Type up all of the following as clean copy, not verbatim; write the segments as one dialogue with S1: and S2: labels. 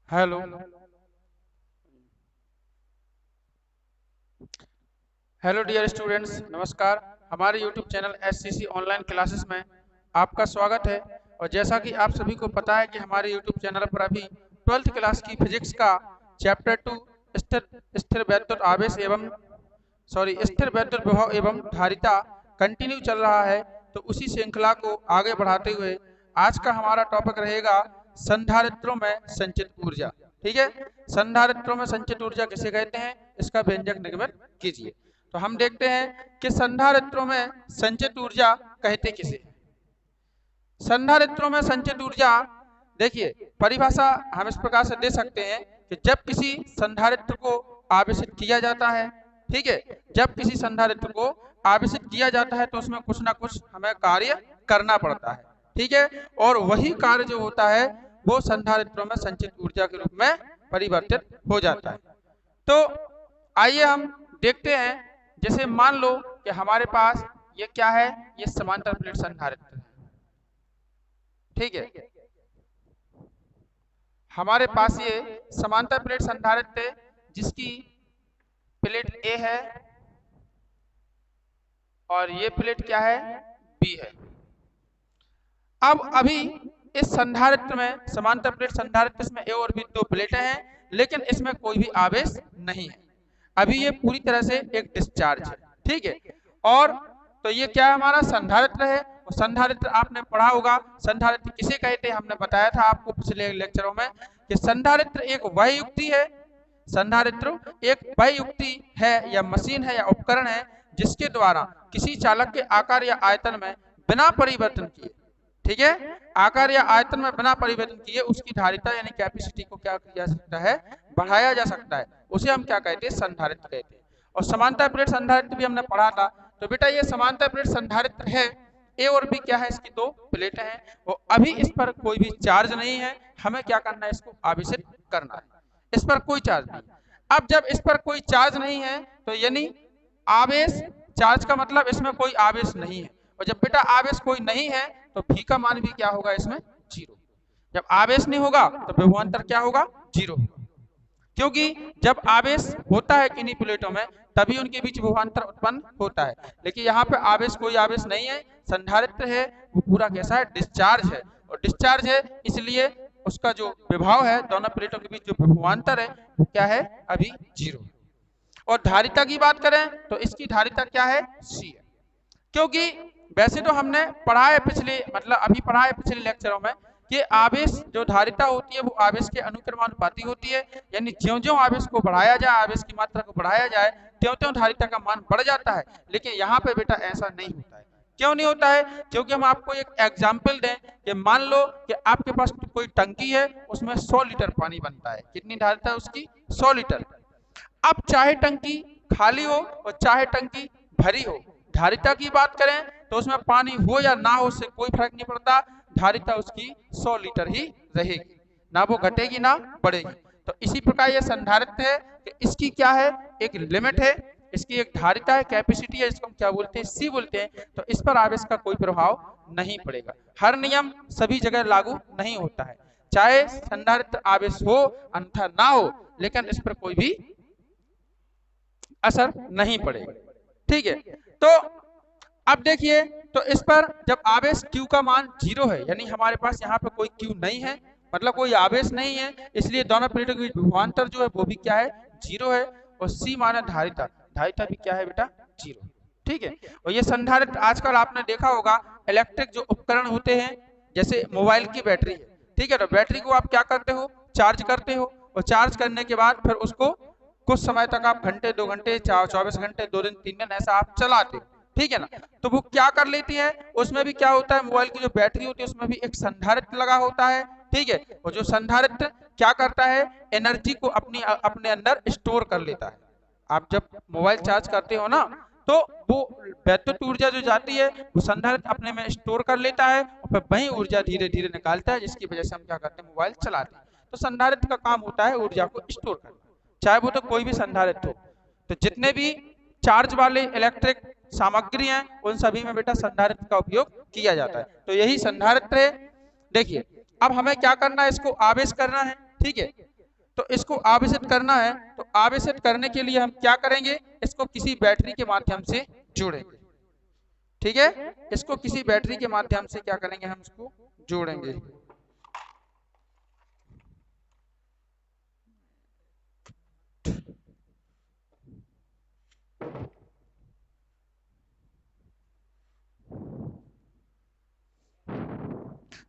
S1: Hello. Hello dear students, नमस्कार। हमारे YouTube channel SCC online classes में आपका स्वागत है। और जैसा कि आप सभी को पता है कि हमारे यूट्यूब चैनल पर अभी 12th क्लास की फिजिक्स का चैप्टर 2 स्थिर स्थिर वैद्युत आवेश एवं स्थिर वैद्युत विभव एवं धारिता कंटिन्यू चल रहा है। तो उसी श्रृंखला को आगे बढ़ाते हुए आज का हमारा टॉपिक रहेगा संधारित्रों में संचित ऊर्जा। ठीक है, संधारित्रों में संचित ऊर्जा किसे कहते हैं, इसका व्यंजक निगमित कीजिए। तो हम देखते हैं कि संधारित्रों में संचित ऊर्जा कहते किसे हैं। संधारित्रों में संचित ऊर्जा, देखिए परिभाषा हम इस प्रकार से दे सकते हैं कि जब किसी संधारित्र को आवेशित किया जाता है, ठीक है, जब किसी संधारित्र को आवेशित किया जाता है तो उसमें कुछ ना कुछ हमें कार्य करना पड़ता है, ठीक है, और वही कार्य जो होता है वो संधारित्रों में संचित ऊर्जा के रूप में परिवर्तित हो जाता है। तो आइए हम देखते हैं, जैसे मान लो कि हमारे पास ये क्या है, ये समांतर प्लेट संधारित्र है, ठीक है, हमारे पास ये समांतर प्लेट संधारित्र है जिसकी प्लेट ए है और ये प्लेट क्या है, बी है। अब अभी इस संधारित्र में, समांतर प्लेट संधारित्र में ए और बी दो प्लेटें हैं, लेकिन इसमें कोई भी आवेश नहीं है। अभी ये पूरी तरह से एक डिस्चार्ज है, ठीक है। और तो ये क्या है, हमारा संधारित्र है। और संधारित्र आपने पढ़ा होगा, संधारित्र किसे कहते हैं, हमने बताया था आपको पिछले लेक्चरों में कि संधारित्र एक वह युक्ति है, संधारित्र एक वह युक्ति है या मशीन है या उपकरण है जिसके द्वारा किसी चालक के आकार या आयतन में बिना परिवर्तन किए, ठीक है, आकार या आयतन में बिना परिवर्तन किए उसकी धारिता यानी कैपेसिटी को क्या किया जा सकता है, बढ़ाया जा सकता है। उसे हम क्या कहते हैं, संधारित्र कहते हैं। और समांतर प्लेट संधारित्र भी हमने पढ़ा था। तो बेटा ये समांतर प्लेट संधारित्र है, ए और बी क्या है, इसकी दो प्लेटें हैं। वो अभी इस पर कोई भी चार्ज नहीं है, हमें क्या करना है, इसको आवेशित करना है। इस पर कोई चार्ज नहीं। अब जब इस पर कोई चार्ज नहीं है तो यानी आवेश, चार्ज का मतलब इसमें कोई आवेश नहीं है। और जब बेटा आवेश कोई नहीं है तो भी का मान भी क्या होगा, इसमें जीरो। जब आवेश नहीं होगा तो विभवांतर क्या होगा, जीरो होगा। क्योंकि जब आवेश होता है किन्हीं प्लेटों में तभी उनके बीच विभवांतर उत्पन्न होता है, लेकिन यहाँ पे आवेश, कोई आवेश नहीं है, संधारित्र है, वो पूरा कैसा है, डिस्चार्ज है। और डिस्चार्ज है इसलिए उसका जो विभव है, दोनों प्लेटों के बीच जो विभवांतर है वो क्या है, अभी जीरो। और धारिता की बात करें तो इसकी धारिता क्या है, सी है। क्योंकि वैसे तो हमने पढ़ा है पिछले, मतलब अभी पढ़ा है पिछले लेक्चरों में कि आवेश जो धारिता होती है वो आवेश के अनुक्रमानुपाती होती है, यानी ज्यों-ज्यों आवेश को बढ़ाया जाए, आवेश की मात्रा को बढ़ाया जाए, त्यों-त्यों धारिता का मान बढ़ जाता है। लेकिन यहाँ पे बेटा ऐसा नहीं होता है। क्यों नहीं होता है, क्योंकि हम आपको एक एग्जाम्पल दें कि मान लो कि आपके पास कोई टंकी है, उसमें 100 लीटर पानी बनता है। कितनी धारिता है उसकी, 100 लीटर। अब चाहे टंकी खाली हो और चाहे टंकी भरी हो, धारिता की बात करें तो उसमें पानी हो या ना हो उससे कोई फर्क नहीं पड़ता, धारिता उसकी 100 लीटर ही रहेगी, ना वो घटेगी ना बढ़ेगी। तो इसी प्रकार ये संधारित्र है कि इसकी क्या है, एक लिमिट है, इसकी एक धारिता है, कैपेसिटी है, इसको हम क्या बोलते हैं, सी बोलते हैं। तो इस पर आवेश का कोई प्रभाव नहीं पड़ेगा। हर नियम सभी जगह लागू नहीं होता है, चाहे संधारित्र आवेश हो अन्यथा ना हो, लेकिन इस पर कोई भी असर नहीं पड़ेगा, ठीक है। तो अब देखिए, तो इस पर जब आवेश Q का मान जीरो है, यानी हमारे पास यहाँ पे कोई Q नहीं है, मतलब कोई आवेश नहीं है, इसलिए दोनों प्लेटों के बीच विभवांतर जो है वो भी क्या है, जीरो है। और C माना धारिता, धारिता भी क्या है बेटा, जीरो, ठीक है। और ये संधारित्र आजकल आपने देखा होगा, इलेक्ट्रिक जो उपकरण होते हैं, जैसे मोबाइल की बैटरी है, ठीक है, तो बैटरी को आप क्या करते हो, चार्ज करते हो, और चार्ज करने के बाद फिर उसको कुछ समय तक आप घंटे, 2 घंटे, 24 घंटे, 2 दिन, 3 दिन ऐसा आप चलाते हो, ठीक है ना। तो वो क्या कर लेती है, उसमें भी क्या होता है, मोबाइल की जो बैटरी होती है उसमें भी एक संधारित्र लगा होता है, ठीक है। और जो संधारित्र क्या करता है, एनर्जी को अपने अंदर स्टोर कर लेता है। आप जब मोबाइल चार्ज करते हो ना, तो वो वैद्युत ऊर्जा जो जाती है वो संधारित्र अपने में स्टोर कर लेता है और फिर वही ऊर्जा धीरे धीरे निकालता है, जिसकी वजह से हम क्या करते हैं, मोबाइल चलाते हैं। तो संधारित्र का काम होता है ऊर्जा को स्टोर करना, चाहे वो तो कोई भी संधारित्र हो। तो जितने भी चार्ज वाले इलेक्ट्रिक सामग्री हैं उन सभी में बेटा संधारित्र का उपयोग किया जाता है। तो यही संधारित्र है। देखिए अब हमें क्या करना है, इसको आवेश करना है, ठीक है। तो इसको आवेशित करना है, तो आवेशित करने के लिए हम क्या करेंगे, इसको किसी बैटरी के माध्यम से जोड़ेंगे। ठीक है, इसको किसी बैटरी के माध्यम से क्या करेंगे, हम इसको जोड़ेंगे।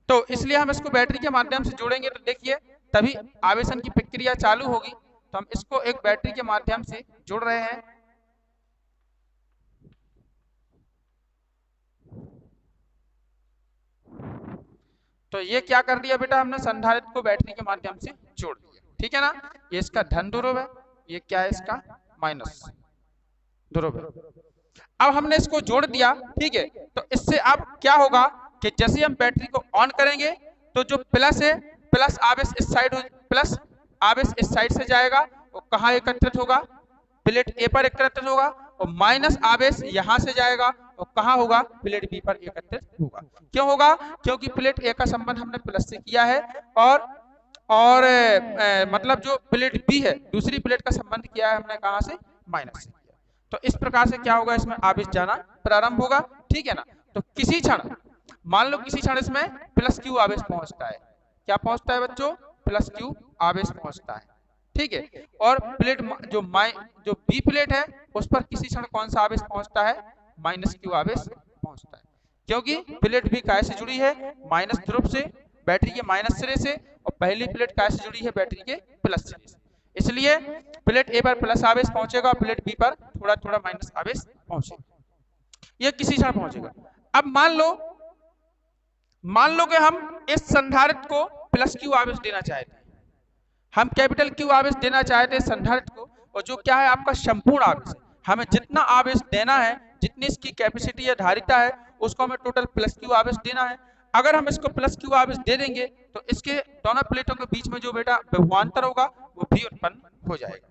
S1: तो इसलिए हम इसको बैटरी के माध्यम से जोड़ेंगे, तो देखिए तभी आवेशन की प्रक्रिया चालू होगी। तो हम इसको एक बैटरी के माध्यम से जोड़ रहे हैं। तो ये क्या कर दिया बेटा, हमने संधारित्र को बैटरी के माध्यम से जोड़ दिया। ठीक है ना, ये इसका धन ध्रुव है, ये क्या है, इसका माइनस ध्रुव है। अब हमने इसको जोड़ दिया। ठीक है, तो इससे अब क्या होगा कि जैसे हम बैटरी को ऑन करेंगे तो जो प्लस है, प्लस आवेश इस साइड, प्लस आवेश इस साइड से जाएगा, वो कहाँ एकत्रित होगा, प्लेट ए पर एकत्रित होगा, और माइनस आवेश यहां से जाएगा, और कहाँ होगा, प्लेट बी पर एकत्रित होगा। क्यों होगा, क्योंकि प्लेट ए का संबंध हमने प्लस से किया है, और मतलब जो प्लेट बी है, दूसरी प्लेट का संबंध किया है हमने कहां से, माइनस से। तो इस प्रकार से क्या होगा, इसमें आवेश जाना प्रारंभ होगा। ठीक है ना, तो किसी क्षण, मान लो किसी क्षण इसमें प्लस क्यू आवेश पहुंचता है। क्या पहुंचता है बच्चों, प्लस क्यू आवेश पहुंचता है। ठीक है, और प्लेट जो बी प्लेट है उस पर किसी क्षण कौन सा आवेश पहुंचता है, माइनस क्यू आवेश पहुंचता है, क्योंकि प्लेट बी काय से जुड़ी है, माइनस ध्रुव से, बैटरी के माइनस सिरे से, और पहली प्लेट काय से जुड़ी है, बैटरी के प्लस सिरे से। इसलिए प्लेट ए पर प्लस आवेश पहुंचेगा, प्लेट बी पर थोड़ा थोड़ा माइनस आवेश पहुंचेगा। यह किसी क्षण पहुंचेगा। अब मान लो कि हम इस संधारित्र को प्लस क्यू आवेश देना चाहते हैं, हम कैपिटल क्यू आवेश देना चाहते हैं संधारित्र को, और जो क्या है आपका संपूर्ण आवेश है, हमें जितना आवेश देना है, जितनी इसकी कैपेसिटी या धारिता है, उसको हमें टोटल प्लस क्यू आवेश देना है। अगर हम इसको प्लस क्यू आवेश दे देंगे तो इसके दोनों प्लेटों के बीच में जो बेटा विभवांतर होगा वो भी उत्पन्न हो जाएगा।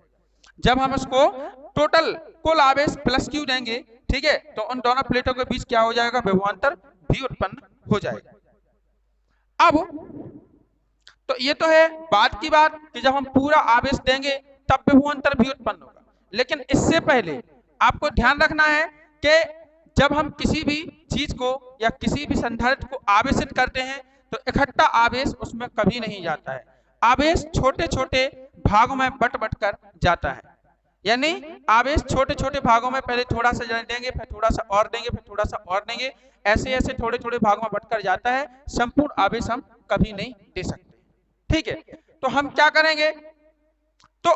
S1: जब हम इसको टोटल कुल आवेश प्लस क्यू देंगे, ठीक है, तो उन दोनों प्लेटों के बीच क्या हो जाएगा, विभवांतर भी उत्पन्न हो जाएगा। अब तो ये तो है बात की बात कि जब हम पूरा आवेश देंगे तब विभवांतर भी उत्पन्न होगा, लेकिन इससे पहले आपको ध्यान रखना है कि जब हम किसी भी चीज को या किसी भी संधारित्र को आवेशित करते हैं तो इकट्ठा आवेश उसमें कभी नहीं जाता है, आवेश छोटे छोटे भागों में बट कर जाता है। यानी आवेश छोटे छोटे भागों में, पहले थोड़ा सा देंगे, फिर थोड़ा सा और देंगे, फिर थोड़ा सा और देंगे, ऐसे ऐसे थोड़े थोड़े भागों में बट कर जाता है। संपूर्ण आवेश हम कभी नहीं दे सकते। ठीक है, तो हम क्या करेंगे, तो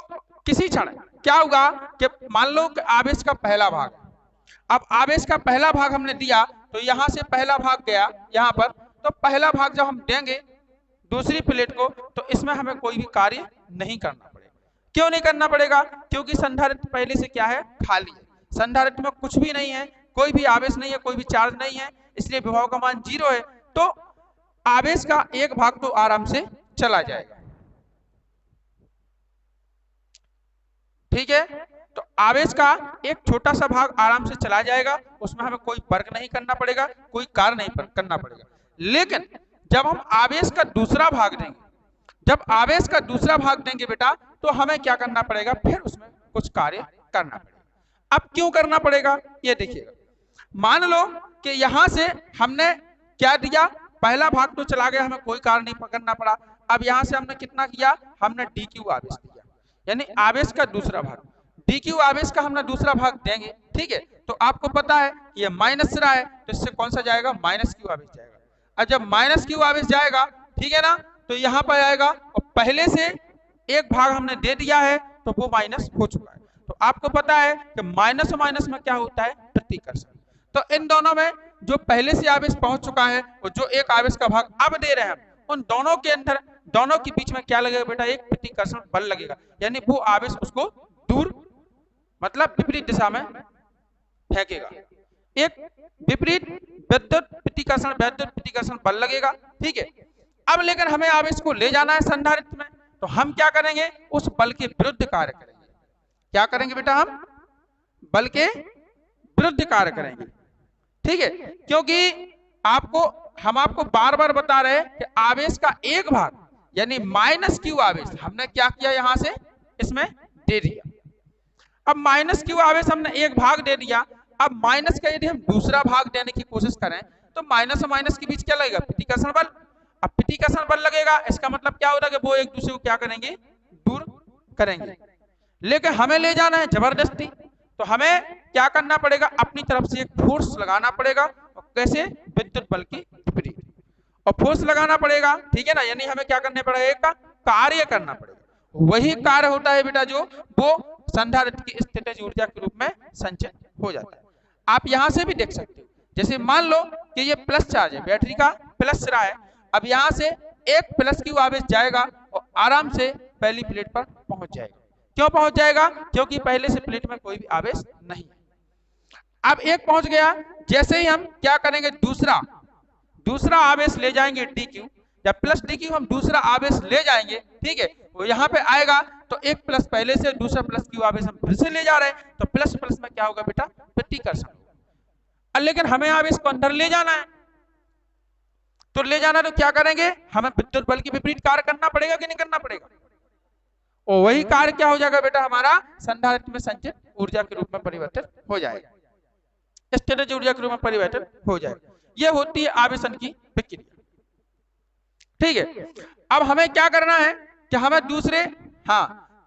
S1: किसी क्षण क्या होगा कि मान लो कि आवेश का पहला भाग, अब आवेश का पहला भाग हमने दिया, तो यहां से पहला भाग गया यहां पर, तो पहला भाग जब हम देंगे दूसरी प्लेट को, तो इसमें हमें कोई भी कार्य नहीं करना पड़ेगा। क्यों नहीं करना पड़ेगा, क्योंकि संधारित्र पहले से क्या है, खाली है, संधारित्र में कुछ भी नहीं है, कोई भी आवेश नहीं है, कोई भी चार्ज नहीं है, इसलिए विभव का मान 0 है। तो आवेश का एक भाग तो आराम से चला जाएगा। ठीक है, तो आवेश का एक छोटा सा भाग आराम से चला जाएगा, उसमें हमें कोई वर्क नहीं करना पड़ेगा, कोई कार्य नहीं करना पड़ेगा। लेकिन जब हम आवेश का दूसरा भाग देंगे, जब आवेश का दूसरा भाग देंगे बेटा, तो हमें क्या करना पड़ेगा, फिर उसमें कुछ कार्य करना पड़ेगा। अब क्यों करना पड़ेगा, ये देखिएगा। मान लो कि यहां से हमने क्या दिया, पहला भाग तो चला गया, हमें कोई कार्य नहीं करना पड़ा। अब यहां से हमने कितना किया, हमने डी क्यू आवेश दिया, यानी आवेश का दूसरा भाग, डी क्यू आवेश का हमने दूसरा भाग देंगे। ठीक है, तो आपको पता है ये माइनस सिरा है, तो इससे कौन सा जाएगा, माइनस क्यू आवेश जाएगा। और जब माइनस क्यू आवेश जाएगा, ठीक है ना, तो यहाँ पर आएगा, और पहले से एक भाग हमने दे दिया है तो वो माइनस हो चुका है। तो आपको पता है कि माइनस और माइनस में क्या होता है, प्रतिकर्षण। तो इन दोनों में जो पहले से आवेश पहुंच चुका है और जो एक आवेश का भाग अब दे रहे हैं, उन दोनों के अंदर, दोनों के बीच में क्या लगेगा बेटा, एक प्रतिकर्षण बल लगेगा, यानी वो आवेश उसको दूर, मतलब विपरीत दिशा में फेंकेगा। एक विपरीत विद्युत प्रतिकर्षण बल लगेगा। ठीक है, अब लेकिन हमें आवेश को ले जाना है संधारित्र में, तो हम क्या करेंगे, उस बल के विरुद्ध कार्य करेंगे। क्या करेंगे बेटा, हम बल के विरुद्ध कार्य करेंगे। ठीक है, क्योंकि हम आपको बार बार बता रहे हैं कि आवेश का एक भाग यानी माइनस क्यू आवेश हमने क्या किया यहां से इसमें दे दिया। अब माइनस क्यू आवेश हमने एक भाग दे दिया। अब माइनस का यदि हम दूसरा भाग देने की कोशिश करें तो माइनस और माइनस के बीच क्या लगेगा, प्रतिकर्षण बल। अब प्रतिकर्षण बल लगेगा, इसका मतलब क्या होता है कि वो एक दूसरे को क्या करेंगे, दूर करेंगे। लेकिन हमें ले जाना है जबरदस्ती, तो हमें क्या करना पड़ेगा, अपनी तरफ से एक फोर्स लगाना पड़ेगा। और कैसे, विद्युत बल की विपरीत, और फोर्स लगाना पड़ेगा, ठीक है ना। यानी हमें क्या करना पड़ेगा, एक कार्य करना पड़ेगा। वही कार्य होता है बेटा जो वो संधारित्र की स्थितिज ऊर्जा के रूप में संचित हो जाता है। आप यहां से भी देख सकते हो, जैसे मान लो कि ये प्लस चार्ज है, बैटरी का प्लस सिरा है। अब यहां से एक प्लस क्यू आवेश जाएगा और आराम से पहली प्लेट पर पहुंच जाएगा। क्यों पहुंच जाएगा, क्योंकि पहले से प्लेट में कोई भी आवेश नहीं है। अब एक पहुंच गया, जैसे ही हम क्या करेंगे, दूसरा आवेश ले जाएंगे डी क्यू, जब प्लस डी क्यू हम दूसरा आवेश ले जाएंगे, ठीक है, वो यहाँ पे आएगा तो एक प्लस पहले से, दूसरा प्लस क्यू आवेश हम फिर से ले जा रहे हैं, तो प्लस प्लस में क्या होगा बेटा, प्रतिकर्षण। लेकिन हमें आवेश को अंदर ले जाना है, तो ले जाना तो क्या करेंगे, हमें विद्युत बल की विपरीत कार्य करना पड़ेगा कि नहीं करना पड़ेगा। और वही कार्य क्या हो जाएगा बेटा, हमारा संधारित्र में संचित ऊर्जा के रूप में परिवर्तित हो जाएगा, स्थितिज ऊर्जा के रूप में परिवर्तित हो जाएगा। यह होती है आवेशन की प्रक्रिया, ठीक है। अब हमें क्या करना है कि हमें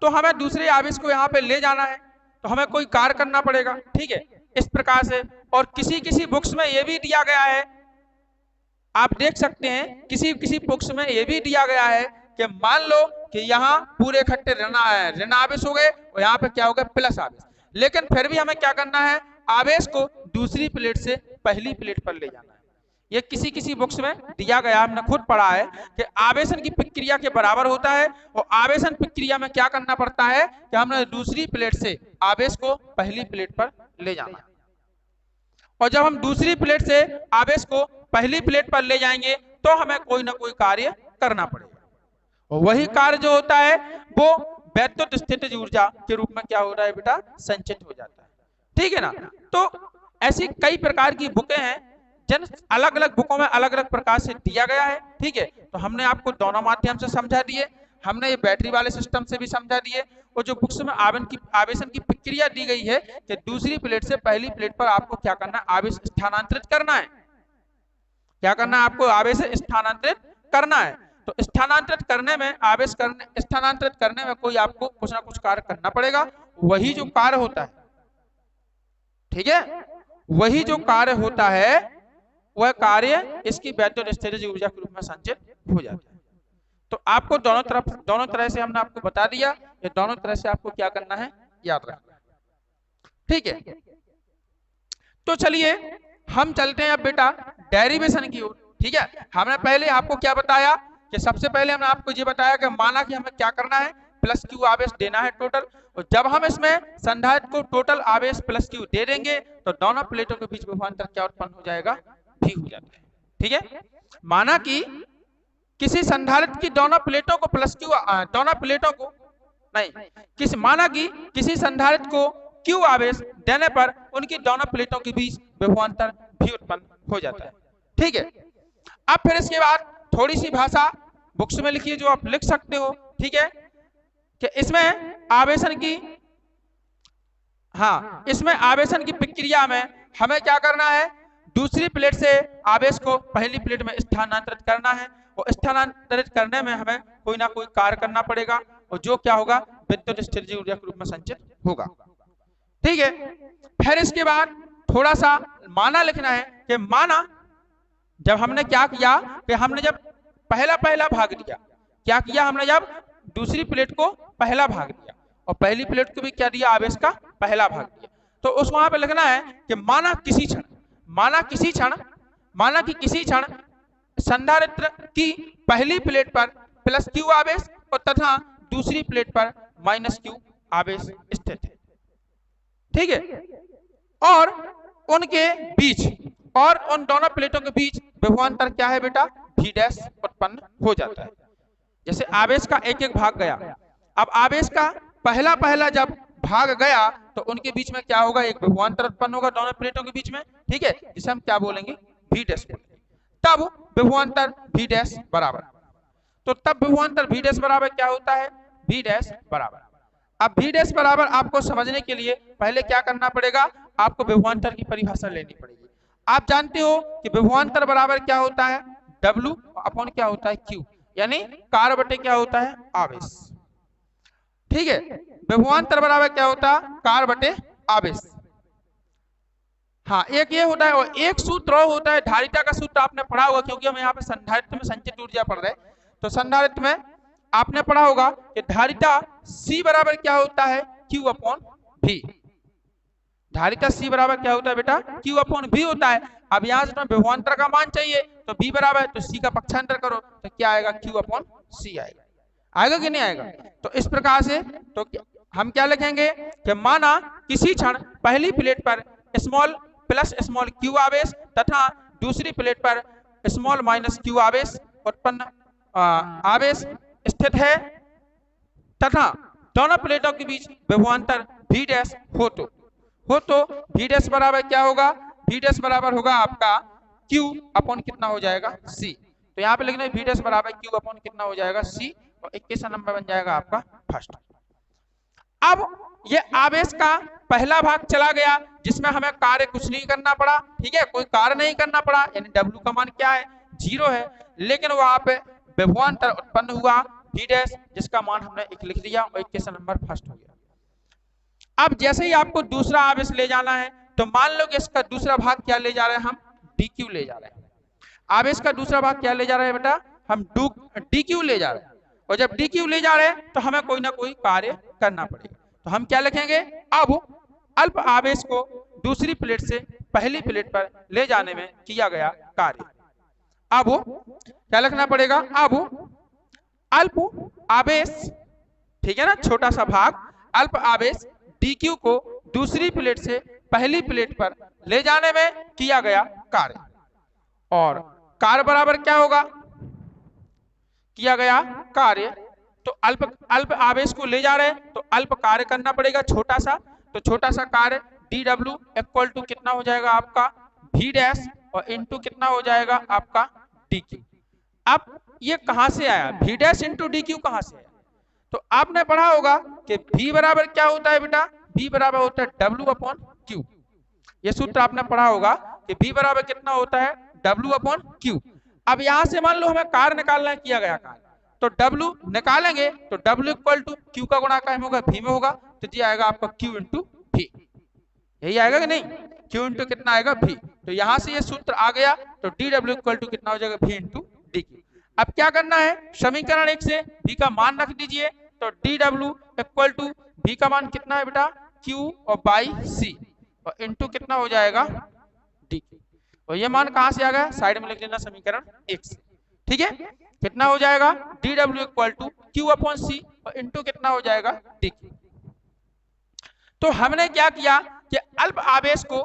S1: हमें दूसरे आवेश को यहाँ पे ले जाना है, तो हमें कोई कार्य करना पड़ेगा, ठीक है, इस प्रकार से। और किसी बुक्स में ये भी दिया गया है, आप देख सकते हैं, किसी बुक्स में ये भी दिया गया है कि मान लो कि यहाँ पूरे इकट्ठे ऋण आवेश हो गए और यहाँ पे क्या हो गया, प्लस आवेश। लेकिन फिर भी हमें क्या करना है, आवेश को दूसरी प्लेट से पहली प्लेट पर ले जाना है। ये किसी बुक्स में दिया गया, हमने खुद पढ़ा है कि आवेशन की प्रक्रिया के बराबर होता है। और आवेशन प्रक्रिया में क्या करना पड़ता है कि हमने दूसरी प्लेट से आवेश को पहली प्लेट पर ले जाना है। और जब हम दूसरी प्लेट से आवेश को पहली प्लेट पर ले जाएंगे तो हमें कोई ना कोई कार्य करना पड़ेगा। और वही कार्य जो होता है वो वैद्युत स्थितिज ऊर्जा के रूप में क्या हो रहा है बेटा, संचित हो जाता है, ठीक है ना। तो ऐसी कई प्रकार की बुकें हैं, जिन अलग अलग बुकों में अलग अलग प्रकार से दिया गया है, ठीक है। तो हमने आपको दोनों माध्यम से समझा दिए, हमने ये बैटरी वाले सिस्टम से भी समझा दिए। और जो बुक्स में आवेशन की प्रक्रिया दी गई है कि दूसरी प्लेट से पहली प्लेट पर आपको क्या करना है, आवेश स्थानांतरित करना है। क्या करना है, आपको आवेश स्थानांतरित करना है। तो स्थानांतरित करने में कोई आपको कुछ ना कुछ कार्य करना पड़ेगा। वही जो कार्य होता है, ठीक है, वही जो कार्य होता है वह कार्य इसकी वैद्युत स्थितिज ऊर्जा के रूप में संचित हो जाता है। तो आपको दोनों तरह से हमने आपको बता दिया, ये दोनों तरह से आपको क्या करना है, याद रखना है, ठीक है। तो चलिए हम चलते हैं अब बेटा डेरिवेशन की ओर, ठीक है। हमने पहले आपको क्या बताया कि सबसे पहले हमने आपको ये बताया कि माना कि हमें क्या करना है, प्लस क्यू आवेश देना है टोटल। और जब हम इसमें संधारित्र को टोटल आवेश प्लस क्यू दे देंगे तो दोनों प्लेटों के बीच विभवांतर क्या उत्पन्न हो जाएगा, भी हो जाता है, ठीक है। माना कि किसी संधारित्र की दोनों प्लेटों को प्लस क्यू, माना कि किसी संधारित्र को क्यू आवेश देने पर उनकी दोनों प्लेटों के बीच विभवांतर भी उत्पन्न हो जाता है, ठीक है। अब फिर इसके बाद थोड़ी सी भाषा बुक्स में लिखिए जो आप लिख सकते हो, ठीक है, कि इसमें आवेशन की प्रक्रिया में हमें क्या करना है, दूसरी प्लेट से आवेश को पहली प्लेट में स्थानांतरित करना है। और स्थानांतरित करने में हमें कोई ना कोई कार्य करना पड़ेगा, और जो क्या होगा, विद्युत स्थितिज ऊर्जा के रूप में संचित होगा, ठीक है। फिर इसके बाद थोड़ा सा माना लिखना है कि माना जब हमने क्या किया कि हमने जब पहला भाग दिया, क्या किया हमने, जब दूसरी प्लेट को पहला भाग दिया और पहली प्लेट को भी क्या दिया, आवेश का पहला भाग दिया। तो उस वहां पे लिखना है कि माना कि किसी क्षण संधारित्र की पहली प्लेट पर प्लस क्यू आवेश और तथा दूसरी प्लेट पर माइनस क्यू आवेश स्थित है, ठीक है। और उनके बीच और उन दोनों प्लेटों के बीच विभवांतर क्या है बेटा, भी डैश उत्पन्न हो जाता है। जैसे आवेश का एक एक भाग गया, अब आवेश का पहला जब भाग गया तो उनके बीच में क्या होगा, एक विभवांतर उत्पन्न होगा दोनों प्लेटों के बीच में, ठीक है, जिसे हम क्या बोलेंगे, भी डैश बोलेंगे। तब विभवांतर भी डैश बराबर। तो तब विभवांतर v डैश बराबर क्या होता है, v डैश बराबर। अब v डैश बराबर आपको समझने के लिए पहले क्या करना पड़ेगा, आपको विभवांतर की परिभाषा लेनी पड़ेगी। आप जानते हो कि विभवांतर बराबर क्या होता है, W अपॉन क्या होता है Q, यानी कार्य बटे क्या होता है, आवेश। ठीक है, विभवांतर बराबर क्या होता है, कार्य बटे आवेश। हाँ, एक ये होता है और एक सूत्र और होता है, धारिता का सूत्र आपने पढ़ा होगा, क्योंकि हम यहाँ पे संधारित्र में संचित ऊर्जा पढ़ रहे हैं। तो संधारित्र में आपने पढ़ा होगा कि धारिता C बराबर क्या होता है, Q अपॉन V। धारिता C बराबर क्या होता है बेटा, Q अपॉन V होता है। अब यहाँ से तुम्हें विभवांतर का मान चाहिए, तो V बराबर है तो C का पक्षांतर करो, तो क्या आएगा, Q अपॉन C आएगा। आएगा कि नहीं आएगा? तो इस प्रकार से तो हम क्या लिखेंगे कि माना किसी क्षण पहली प्लेट पर स्मॉल प्लस स्मॉल q आवेश तथा दूसरी प्लेट पर स्मॉल माइनस q आवेश उत्पन्न आवेश स्थित है तथा दोनों प्लेटों के बीच विभवांतर v डैश हो तो v डैश बराबर क्या होगा, v डैश बराबर होगा आपका q अपॉन कितना हो जाएगा, c। तो यहाँ पे लिखना है v डैश बराबर q अपॉन कितना हो जाएगा, c, और 21 नंबर बन जाएगा आपका फर्स्ट। अब ये आवेश का पहला भाग चला गया जिसमें हमें कार्य कुछ नहीं करना पड़ा, ठीक है, कोई कार्य नहीं करना पड़ा, यानी W का मान क्या है, 0 है, लेकिन वहां पे विभवांतर उत्पन्न हुआ v डैश, जिसका मान हमने 1 लिख दिया और 21 नंबर फर्स्ट हो गया। अब जैसे ही आपको दूसरा आवेश ले जाना है, तो मान लो कि इसका दूसरा भाग क्या ले जा रहे हैं, हम dq ले जा रहे हैं। आवेश का दूसरा भाग क्या ले जा रहे हैं बेटा, हम dq ले जा रहे हैं, और जब dq ले जा रहे हैं तो हमें कोई ना कोई कार्य करना पड़ेगा। तो हम क्या लिखेंगे, अब अल्प आवेश को दूसरी प्लेट से पहली प्लेट पर ले जाने में किया गया कार्य। अब क्या लिखना पड़ेगा, अब अल्प आवेश, ठीक है ना, छोटा सा भाग अल्प आवेश dq को दूसरी प्लेट से पहली प्लेट पर ले जाने में किया गया कार्य, और कार्य बराबर क्या होगा, किया गया कार्य। तो अल्प आवेश को ले जा रहे हैं तो अल्प कार्य करना पड़ेगा छोटा सा, तो छोटा सा कार्य dw इक्वल टू कितना हो जाएगा आपका v डैश, और इनटू कितना हो जाएगा आपका dq। अब ये कहां से आया, v डैश इंटू dq कहां से आया, तो आपने पढ़ा होगा कि v बराबर क्या होता है बेटा, v बराबर होता है w अपॉन q। ये सूत्र आपने पढ़ा होगा कि v बराबर कितना होता है, w अपॉन q। अब यहां से मान लो हमें कार्य निकालना है, किया गया कार्य, तो W निकालेंगे तो W इक्वल टू Q का गुणा क्या होगा, V में होगा, तो ये आएगा आपका Q इंटू V। यही आएगा कि नहीं, Q इंटू कितना आएगा V। तो यहां से ये सूत्र आ गया, तो dW इक्वल टू कितना हो जाएगा, V इंटू dQ। अब क्या करना है, समीकरण 1 से V का मान रख दीजिए, तो dW इक्वल टू V का मान कितना है बेटा, Q और बाई C, और इंटू कितना हो जाएगा dQ। और ये मान कहां से आ गया, साइड में लिख लेना समीकरण 1 से, ठीक है। कितना हो जाएगा, dW equal to Q upon C, और इंटू कितना हो जाएगा dQ। तो हमने क्या किया कि अल्प आवेश को,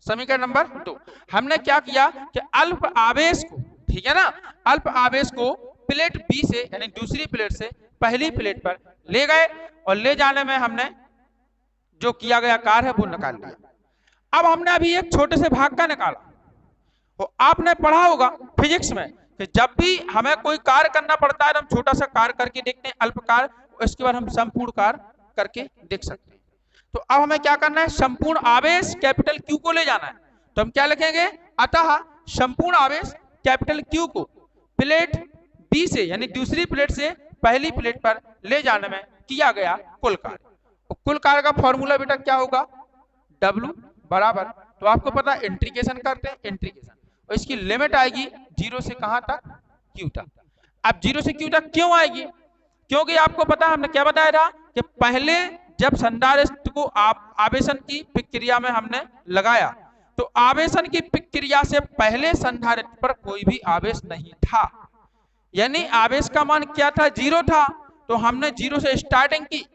S1: समीकरण नंबर 2, हमने क्या किया कि अल्प आवेश को, ठीक है ना, अल्प आवेश को प्लेट B से यानी दूसरी प्लेट से पहली प्लेट पर ले गए, और ले जाने में हमने जो किया गया कार्य है वो निकाल लिया। अब हमने अभी एक छोटे से भाग का निकाला, तो आपने पढ़ा होगा फिजिक्स में कि जब भी हमें कोई कार्य करना पड़ता है तो हम छोटा सा कार्य करके देखते हैं, अल्प कार्य, इसके बाद हम संपूर्ण कार्य करके देख सकते हैं। तो अब हमें क्या करना है, संपूर्ण आवेश कैपिटल Q को ले जाना है, तो हम क्या लिखेंगे, अतः संपूर्ण आवेश कैपिटल Q को प्लेट B से यानी दूसरी प्लेट से पहली प्लेट पर ले जाने में किया गया कुल कार्य। तो कुल कार्य का फॉर्मूला बेटा क्या होगा, W बराबर, तो आपको पता है इंटीग्रेशन करते हैं, इंटीग्रेशन, और इसकी लिमिट आएगी 0 से कहां तक, Q तक। अब 0 से Q तक क्यों आएगी, क्योंकि आपको पता है हमने क्या बताया था कि पहले जब संधारित्र को आवेशन की प्रक्रिया में हमने लगाया, तो आवेशन की प्रक्रिया से पहले संधारित्र पर कोई भी आवेश नहीं था, यानी आवेश का मान क्या था, 0 था। तो हमने 0 से स्टार्टिंग की,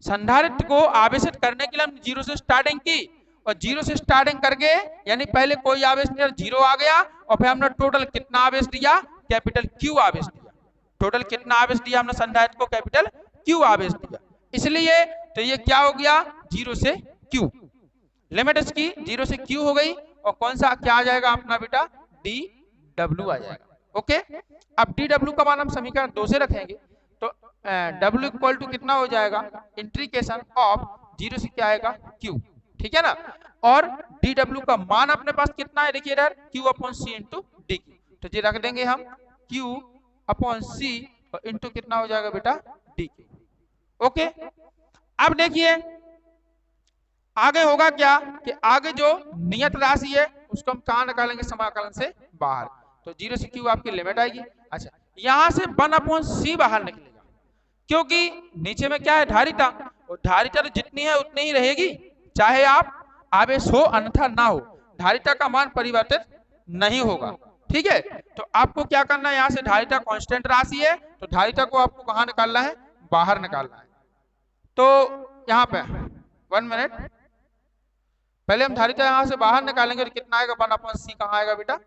S1: संधारित्र को आवेशित करने के लिए हमने 0 से स्टार्टिंग की, और 0 से स्टार्टिंग करके यानी पहले कोई आवेश नहीं, 0 आ गया, और फिर हमने टोटल कितना आवेश दिया, कैपिटल Q आवेश दिया। टोटल कितना आवेश दिया हमने संधारित्र को, कैपिटल Q आवेश दिया। इसलिए तो ये क्या हो गया, 0 से Q, लिमिट इसकी 0 से Q हो गई, और कौन सा क्या आ जाएगा अपना बेटा, dW आ जाएगा। ओके। अब डी डब्ल्यू का मान हम समीकरण 2 से रखेंगे तो डब्ल्यू इक्वल टू कितना हो जाएगा, इंट्रीकेशन ऑफ जीरो से क्या आएगा क्यू, ठीक है ना। और डी डब्ल्यू का मान अपने पास कितना है, देखिए इधर क्यू अपॉन सी इंटू डी क्यू, तो ये रख देंगे हम क्यू अपॉन सी और इंटू कितना हो जाएगा बेटा डी क्यू। ओके। अब देखिए आगे होगा क्या कि आगे जो नियत राशि है उसको हम कहाँ निकालेंगे, समाकलन से बाहर, तो जीरो से क्यू आपकी लिमिट आएगी। अच्छा, यहां से 1/c बाहर निकलेगा क्योंकि नीचे में क्या है धारिता, और धारिता तो जितनी है उतनी ही रहेगी, चाहे आप आवेश हो अन्यथा ना हो, धारिता का मान परिवर्तित नहीं होगा, ठीक है। तो आपको क्या करना है, यहाँ से धारिता कांस्टेंट राशि है तो धारिता को आपको कहाँ निकालना है, बाहर निकालना है। तो यहाँ पे 1 मिनट, पहले हम धारिता यहाँ से बाहर निकालेंगे तो कितना आएगा, 1/c कहाँ आएगा बेटा,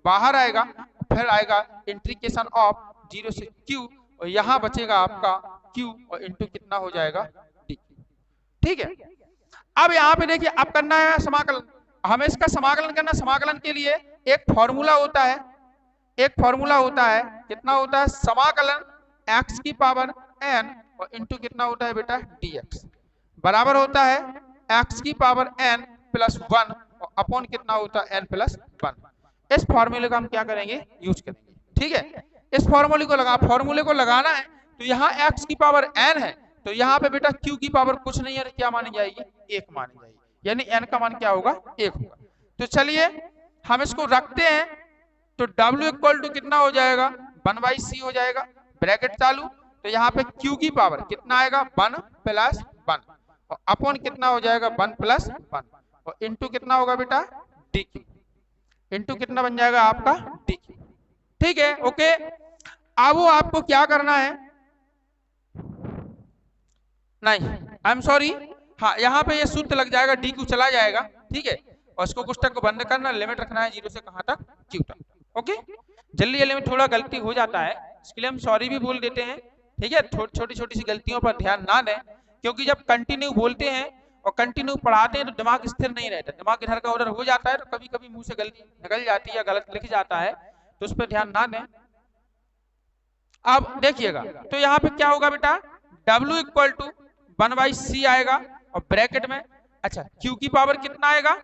S1: बाहर आएगा, फिर आएगा इंट्रीकेशन ऑफ जीरो से क्यू और यहाँ बचेगा आपका क्यू और इंटू कितना हो जाएगा डी, ठीक है। अब यहाँ पे देखिए अब करना है समाकलन, हमें इसका समाकलन करना, समाकलन के लिए एक फॉर्मूला होता है, एक फॉर्मूला होता है, कितना होता है, समाकलन x की पावर n और इंटू कितना होता है बेटा dx बराबर होता है x की पावर n प्लस 1 और अपॉन कितना होता है n प्लस 1। इस फॉर्मूले का हम क्या करेंगे, यूज करेंगे, ठीक है। इस फॉर्मूले को लगाना है तो यहाँ x की पावर n है तो यहाँ पे बेटा q की पावर कुछ नहीं है, क्या मानी जाएगी, 1 मानी जाएगी, यानी n का मान क्या होगा, 1 होगा। तो चलिए हम इसको रखते हैं, तो w इक्वल टू कितना हो जाएगा, 1/c हो जाएगा, ब्रैकेट चालू, तो यहाँ पे q की पावर कितना आएगा 1 प्लस 1 और अपॉन कितना हो जाएगा 1 प्लस 1 और इंटू कितना होगा बेटा डी क्यू, इंटू कितना बन जाएगा आपका डी क्यू, ठीक है। ओके, अब वो आपको क्या करना है, नहीं आई एम सॉरी, हाँ यहाँ पे ये सूत्र लग जाएगा, डी क्यू चला जाएगा, ठीक है, और इसको पुस्तक को बंद करना, लिमिट रखना है जीरो से कहाँ तक, क्यू तक। ओके, जल्दी जल्दी में थोड़ा गलती हो जाता है, इसके लिए हम सॉरी भी बोल देते हैं, ठीक है। छोटी छोटी सी गलतियों पर ध्यान ना दें, क्योंकि जब कंटिन्यू बोलते हैं और कंटिन्यू पढ़ाते हैं तो दिमाग स्थिर नहीं रहता, दिमाग इधर का उधर हो जाता है, तो कभी कभी मुंह से गलती निकल जाती है या गलत लिख जाता है, तो उस पर ध्यान ना दें। अब देखिएगा तो यहाँ पे क्या होगा बेटा, W इक्वल टू 1/c आएगा और ब्रैकेट में, अच्छा Q की पावर कितना आएगा,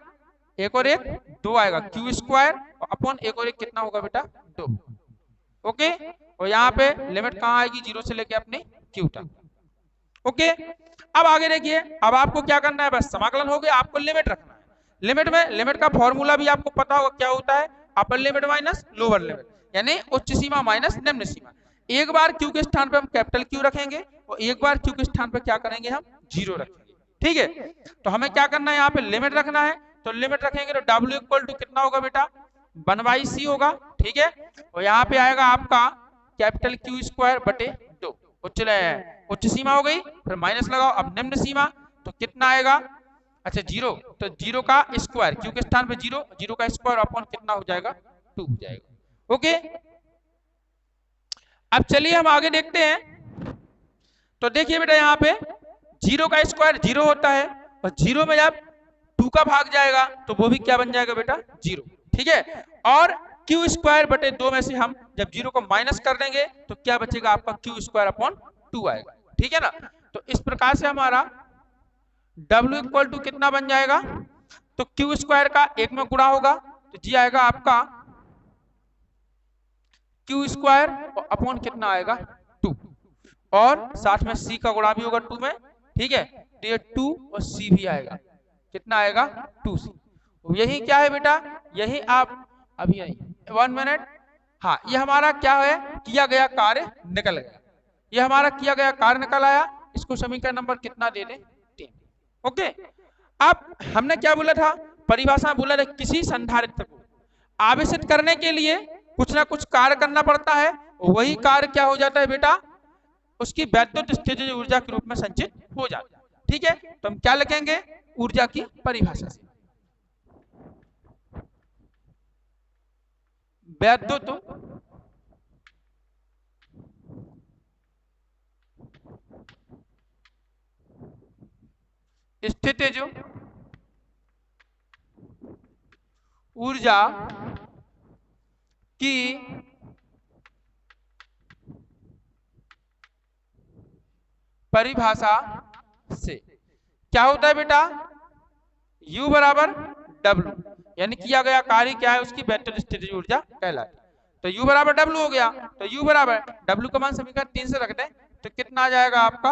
S1: एक और एक 2 आएगा, Q स्क्वायर और अपॉन एक और एक कितना होगा बेटा 2। ओके, और यहाँ पे लिमिट कहाँ आएगी, जीरो से लेके अपने Q तक। ओके, अब आगे देखिए, अब आपको क्या करना है, बस समाकलन हो गया, आपको लिमिट रखना है। लिमिट में, लिमिट का फॉर्मूला भी आपको पता होगा क्या होता है, upper limit minus lower limit, यानी उच्च सीमा माइनस निम्न सीमा। एक बार क्यू के स्थान पे हम कैपिटल क्यू रखेंगे और एक बार क्यू के स्थान पे क्या करेंगे, हम जीरो रखेंगे, ठीक है। तो हमें क्या करना है, यहाँ पे लिमिट रखना है, तो लिमिट रखेंगे तो W इक्वल टू कितना होगा बेटा 1/c होगा, ठीक है, और यहाँ पे आएगा आपका कैपिटल क्यू स्क्वायर बटे 2, उच्च सीमा हो गई, फिर माइनस लगाओ, अब निम्न सीमा, तो कितना आएगा, अच्छा जीरो, तो जीरो का स्क्वायर, क्यू के स्थान पे जीरो, जीरो का स्क्वायर अपॉन कितना हो जाएगा 2 हो जाएगा। ओके, अब चलिए हम आगे देखते हैं, तो देखिए बेटा यहाँ पे जीरो का स्क्वायर जीरो होता है और जीरो में जब 2 का भाग जाएगा तो वो भी क्या बन जाएगा बेटा जीरो, ठीक है। और क्यू स्क्वायर बटे 2 में से हम जब जीरो को माइनस कर देंगे तो क्या बचेगा आपका क्यू स्क्वायर अपॉन 2 आएगा, ठीक है ना। तो इस प्रकार से हमारा W इक्वल टू कितना बन जाएगा, तो क्यू स्क्वायर का एक में गुणा होगा तो जी आएगा आपका क्यू स्क्वायर और अपॉन कितना आएगा 2 और साथ में c का गुणा भी होगा 2 में, ठीक है, तो ये 2 और c भी आएगा, कितना आएगा 2c। यही क्या है बेटा, यही आप अभी आई 1 मिनट, हाँ ये हमारा क्या है, किया गया कार्य निकल गया, ये हमारा किया गया कार्य निकल आया, इसको समीकरण नंबर कितना दे दें 3। ओके, अब हमने क्या बोला था, परिभाषा बोला था, किसी संधारित्र को आवेशित करने के लिए कुछ ना कुछ कार्य करना पड़ता है, वही कार्य क्या हो जाता है बेटा, उसकी वैद्युत स्थितिज ऊर्जा के रूप में संचित हो जाता है, ठीक है। तो हम क्या लिखेंगे, ऊर्जा की परिभाषा से वैद्युत स्थितिज ऊर्जा की परिभाषा से क्या होता है बेटा, U बराबर W, यानी किया गया कार्य क्या है उसकी वेक्टर स्थितिज ऊर्जा कहलाती है। तो U बराबर W हो गया, तो U बराबर W का मान समीकरण 3 से रख दें तो कितना आ जाएगा आपका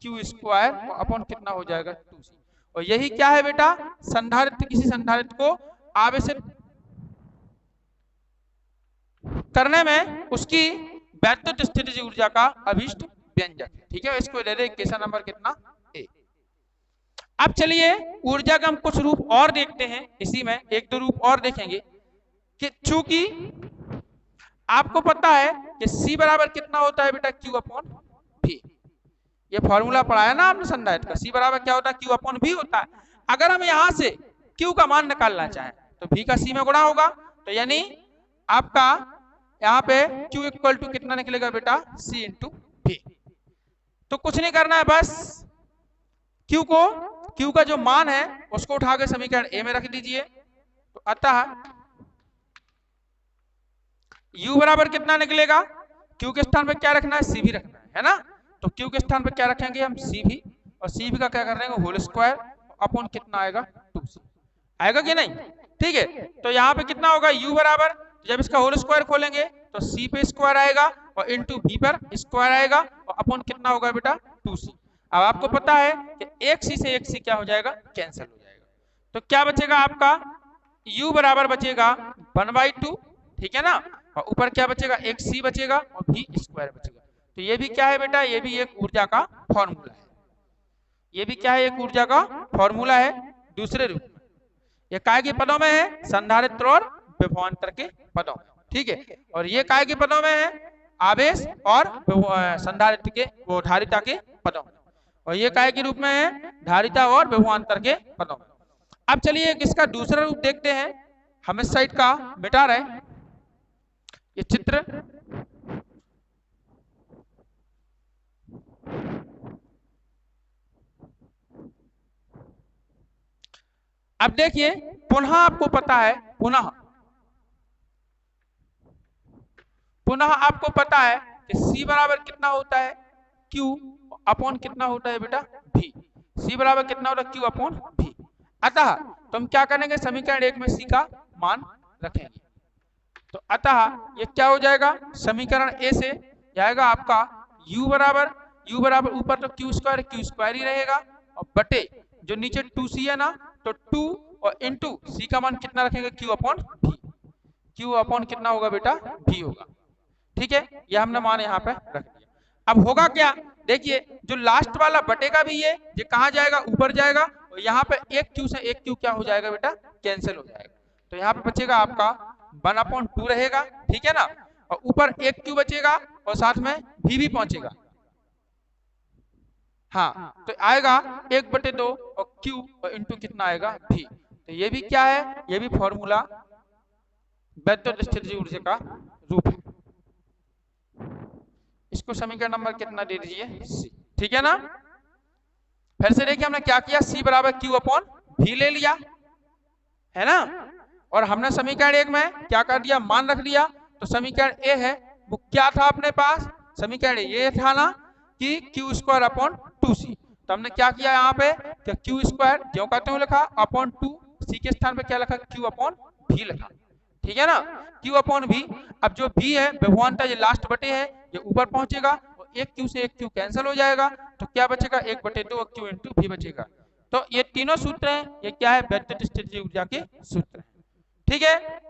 S1: Q स्क्वायर अपॉन कितना हो जाएगा 2C। और यही क्या है बेटा, संधारित्र, किसी संधारित्र को आवेशित करने में उसकी वैद्युत स्थितिज ऊर्जा का अभिष्ट व्यंजक है। ठीक है, इसको दे दे इक्वेशन नंबर कितना ए। अब चलिए ऊर्जा का हम कुछ रूप और देखते हैं, इसी में एक दो रूप और देखेंगे कि चूंकि आपको पता है कि C बराबर कितना होता है बेटा Q अपॉन V, ये फॉर्मूला पढ़ाया ना आपने संधारित्र का, C बराबर क्या होता है Q अपॉन V होता है। अगर हम यहां से Q का मान निकालना चाहें तो V का C में गुणा होगा, तो यानी आपका यहाँ पे Q इक्वल टू कितना निकलेगा बेटा C इंटू V। तो कुछ नहीं करना है, बस Q का जो मान है उसको उठा के समीकरण A में रख दीजिए। तो अतः U बराबर कितना निकलेगा, Q के स्थान पे क्या रखना है C भी रखना है ना, तो Q के स्थान पे क्या रखेंगे हम C भी, और C भी का क्या कर देंगे होल स्क्वायर अपॉन कितना आएगा 2C आएगा कि नहीं। ठीक है, तो यहाँ पे कितना होगा U बराबर, जब इसका होल स्क्वायर खोलेंगे तो C पे स्क्वायर आएगा और इंटू V पर स्क्वायर आएगा और अपॉन कितना होगा बेटा 2C। अब आपको पता है कि एक C से एक C क्या हो जाएगा, कैंसिल हो जाएगा। तो क्या बचेगा आपका U बराबर बचेगा 1/2, ठीक है ना, और ऊपर क्या बचेगा एक C बचेगा और V स्क्वायर बचेगा। तो ये भी क्या है बेटा, ये भी एक ऊर्जा का फॉर्मूला है, ये भी क्या है एक ऊर्जा का फॉर्मूला है दूसरे रूप में। ये काय के पदों में है, संधारित्र और विभवांतर के पदों में। ठीक है, और ये काय के पदों में है, आवेश और संधारित्र के वो धारिता के पदों में, और ये काय के रूप में है, धारिता और विभवांतर के पदों में। अब चलिए इसका दूसरा रूप देखते हैं, हम इस साइड का मिटा रहे हैं ये चित्र। अब देखिए पुनः आपको पता है, पुनः आपको पता है कि C बराबर कितना होता है Q अपॉन कितना होता है बेटा V। C बराबर कितना होता है Q अपॉन V। अतः तो हम क्या करेंगे, समीकरण 1 में C का मान रखेंगे। तो अतः ये क्या हो जाएगा, समीकरण A से जाएगा आपका U बराबर ऊपर तो Q स्क्वायर ही रहेगा, और बटे जो नीचे 2C है ना, तो 2 और इंटू C का मान कितना रखेंगे Q upon V। Q upon कितना होगा बेटा V होगा। ठीक है, ये हमने मान यहाँ पे रख दिया। अब होगा क्या, देखिए जो लास्ट वाला बटेगा भी ये कहाँ जाएगा, ऊपर जाएगा, और यहाँ पे एक Q से एक Q क्या हो जाएगा बेटा, कैंसिल हो जाएगा। तो यहाँ पे बचेगा आपका 1/2 रहेगा, ठीक है ना, और ऊपर एक Q बचेगा और साथ में V भी पहुंचेगा। हाँ, तो आएगा 1/2 और Q और इंटू कितना आएगा V। तो ये भी क्या है, ये भी फॉर्मूला वैद्युत स्थितिज ऊर्जा का रूप है। इसको समीकरण नंबर कितना दे दीजिए C। ठीक है ना, फिर से देखिए हमने क्या किया, C बराबर Q अपॉन V ले लिया है ना, और हमने समीकरण 1 में क्या कर दिया, मान रख दिया। तो समीकरण A है वो क्या था अपने पास, समीकरण ये था ना कि Q स्क्वायर अपॉन 2C। तो हमने क्या किया यहाँ पे कि Q स्क्वायर जो कहते हो लिखा अपॉन 2, C के स्थान पे क्या लिखा Q अपॉन V लिखा। ठीक है ना, Q अपॉन V। अब जो V है विभवांतर ये लास्ट बटे है, ये ऊपर पहुंचेगा और एक Q से एक Q कैंसिल हो जाएगा, तो क्या बचेगा 1/2 और Q इंटू V बचेगा। तो ये तीनों सूत्र हैं, ये क्या है वैद्युत स्थितिज ऊर्जा के सूत्र हैं। ठीक है,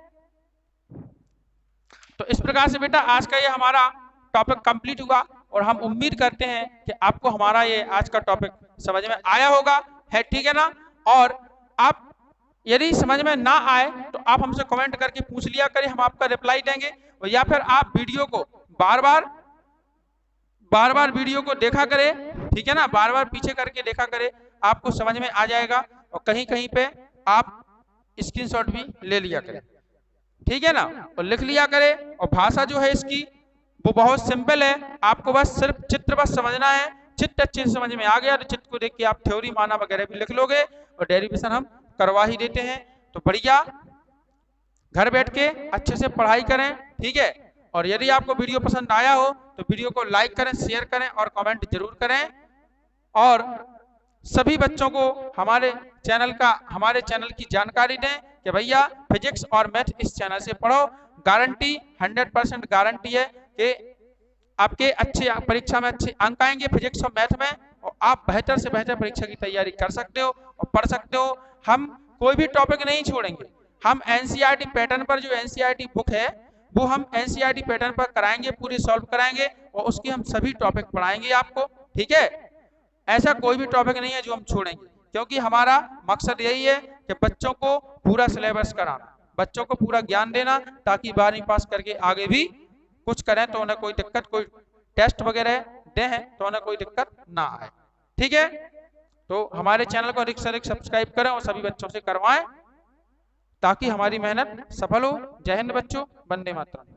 S1: तो इस प्रकार से बेटा आज का ये हमारा टॉपिक कंप्लीट हुआ, और हम उम्मीद करते हैं कि आपको हमारा ये आज का टॉपिक समझ में आया होगा है। ठीक है ना, और आप यदि समझ में ना आए तो आप हमसे कमेंट करके पूछ लिया करें, हम आपका रिप्लाई देंगे, और या फिर आप वीडियो को बार बार वीडियो को देखा करें। ठीक है ना, बार बार पीछे करके देखा करें, आपको समझ में आ जाएगा, और कहीं कहीं पे आप स्क्रीनशॉट भी ले लिया करें। ठीक है ना, और लिख लिया करें। और भाषा जो है इसकी वो बहुत सिंपल है, आपको बस सिर्फ चित्र बस समझना है। चित्र अच्छे से समझ में आ गया तो चित्र को देख के आप थ्योरी माना वगैरह भी लिख लोगे, और डेरिवेशन हम करवा ही देते हैं। तो बढ़िया घर बैठ के अच्छे से पढ़ाई करें। ठीक है, और यदि आपको वीडियो पसंद आया हो तो वीडियो को लाइक करें, शेयर करें और कमेंट जरूर करें। और सभी बच्चों को हमारे चैनल की जानकारी दें कि भैया फिजिक्स और मैथ इस चैनल से पढ़ो। गारंटी 100% गारंटी है कि आपके अच्छे परीक्षा में अच्छे अंक आएंगे फिजिक्स और मैथ में, और आप बेहतर से बेहतर परीक्षा की तैयारी कर सकते हो और पढ़ सकते हो। हम कोई भी टॉपिक नहीं छोड़ेंगे। हम एनसीईआरटी पैटर्न पर, जो एनसीईआरटी बुक है वो हम एनसीईआरटी पैटर्न पर कराएंगे, पूरी सॉल्व कराएंगे और उसके हम सभी टॉपिक पढ़ाएंगे आपको। ठीक है, ऐसा कोई भी टॉपिक नहीं है जो हम छोड़ेंगे, क्योंकि हमारा मकसद यही है कि बच्चों को पूरा सिलेबस कराना, बच्चों को पूरा ज्ञान देना, ताकि 12वीं पास करके आगे भी कुछ करें तो उन्हें कोई दिक्कत, कोई टेस्ट वगैरह दें तो उन्हें कोई दिक्कत ना आए। ठीक है, तो हमारे चैनल को अधिक से अधिक सब्सक्राइब करें और सभी बच्चों से करवाएं ताकि हमारी मेहनत सफल हो। जय हिंद बच्चों, वंदे मातरम।